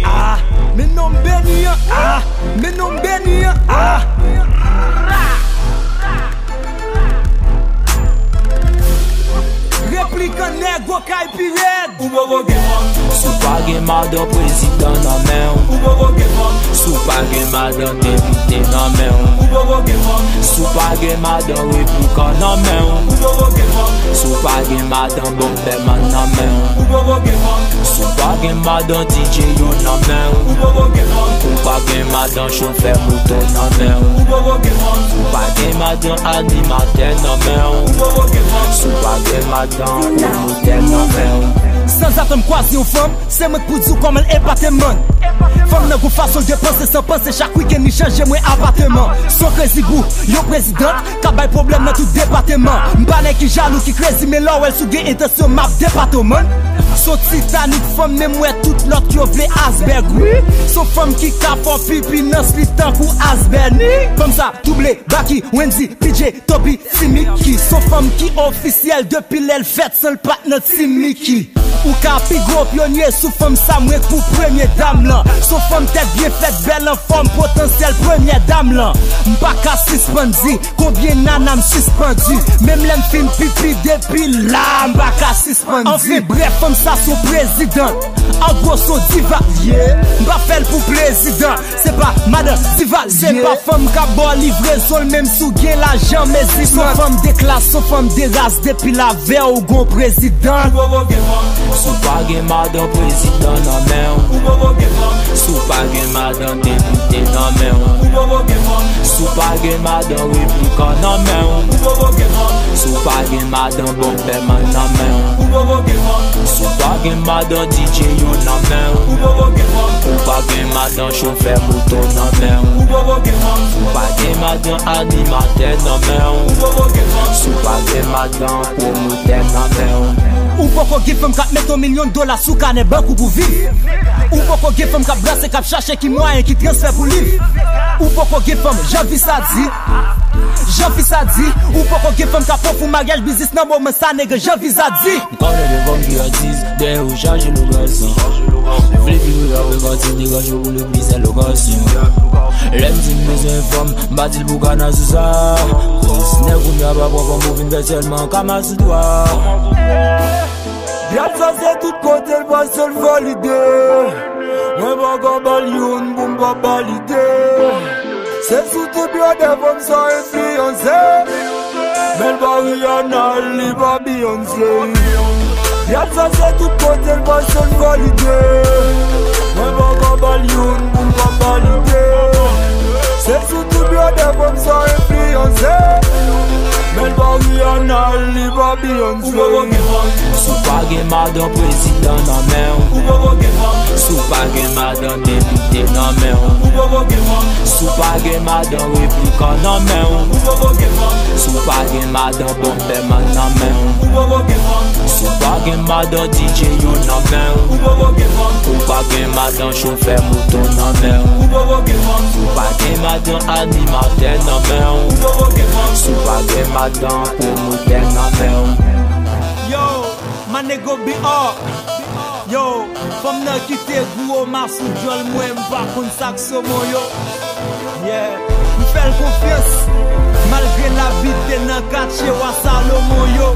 Ah, me nom Benny, ah, me nom Benny, ah. Réplique nègre caille red. Ou bobo gemon. Sou pa gen madan prezident nan men ou. Ou bobo gemon. Sou pa gen madan depite nan men ou. Ou bobo gemon. Sou pa gen madan replika nan men ou. Ou bobo gemon. Sou pa gen madan bombeman nan men ou. Ou bobo gemon. Sou pa gen madan DJ yo nan men ou. Ou bobo gemon. Ou pa gen madan chauffeur moto nan men ou. Ou bobo gemon. Ou pa gen madan animateur nan men ou. Ou bobo gemon. Sou pa gen madan promoteur nan men ou. Sans attendre croiser une femme, c'est moi pour dire comment elle épate man. Femme n'a pas façon de penser sans penser chaque week-end ni changer moi appartement. Son crazy goût, yo président, qu'a bay problème dans tout département. M'bane qui jaloux qui crazy mais là où elle sous gain intention map département. Son Titanic femme même moi toute l'autre qui vle Asberg. Son femme qui cap en pipi dans slitan pour Asberg. Comme ça, doublé, Baki, Wendy, PJ, Toby, Simiki. Son femme qui officielle depuis l'aile fête seul pas notre Simiki. Ou ka pi gros pionnier sous femme Samoué pour première dame là. Son femme tête bien faite, belle en forme, potentielle première dame là. M'pas qu'à suspendi, combien nanam suspendu. Même l'aime film pipi depuis là, m'pas qu'à suspendi. Enfin bref, comme ça son président. En gros son diva, yeah. M'pas fait pour président, c'est pas madame diva, c'est pas femme qui a bon livraison, même sous gain l'argent, mais si son femme des classes, son femme des races depuis la veille au grand président. Sou pa gen madan prezident nan men ou. Ou bobo gemon. Sou pa gen madan depite nan men ou. Ou bobo gemon. Sou pa gen madan replika nan men ou. Ou bobo gemon. Sou pa gen madan bombeman nan men ou. Ou bobo gemon. Sou pa gen madan DJ yo nan men ou. Ou bobo gemon. Ou pa gen madan chauffeur moto nan men ou. Ou bobo gemon. Ou pa gen madan animateur nan men ou. Ou bobo gemon. Sou pa gen madan promoteur nan men ou. Ou poko give femme kap mettre $1 million sous canne banque pour vivre. Ou poko give femme kap brasser kap chercher qui moyen qui transfert pour vivre. Ou poko give femme j'envie ça dit. J'envie ça dit. Ou poko give femme kap pour mariage business nan moment ça nègre j'envie ça dit. Connais des femmes qui disent des ou charger l'occasion. Vle vivre avec un petit dégage pour le business l'occasion. L'aime dit mes femmes batil pour gana sous ça. Ce n'est qu'on n'a pas pour vivre virtuellement comme à ce doigt. Y'a ça c'est tout côté le pas seul validé. Moi pas qu'à balion pour m'pas valider. C'est sous tout bien des femmes sans influencer. Mais le Rihanna li pas Beyoncé. Y'a ça c'est tout côté le pas seul validé. Moi pas qu'à balion pour m'pas valider. C'est sous tout bien des femmes sans influencer. Mais le Rihanna li pas Beyoncé. Ou bobo gemon. Sou pa gen madan prezident nan men ou. Ou bobo gemon. Sou pa gen madan depite nan men ou. Ou bobo gemon. Sou pa gen madan replika nan men ou. Ou bobo gemon. Sou pa gen madan bombeman nan men ou. Ou bobo gemon. Sou pa gen madan DJ yo nan men ou. Ou bobo gemon. Ou pa gen madan chauffeur moto nan men ou. Ou bobo gemon. Ou pa gen madan animateur nan men ou. Ou bobo gemon. Sou pa gen madan promoteur nan men ou. Yo, my nigga be up. Yo, femme nan kite gros masou jol moi m'pa kon sak somo yo. Yeah, m'fèl confiance malgré la vie nan quartier wa Salomon yo.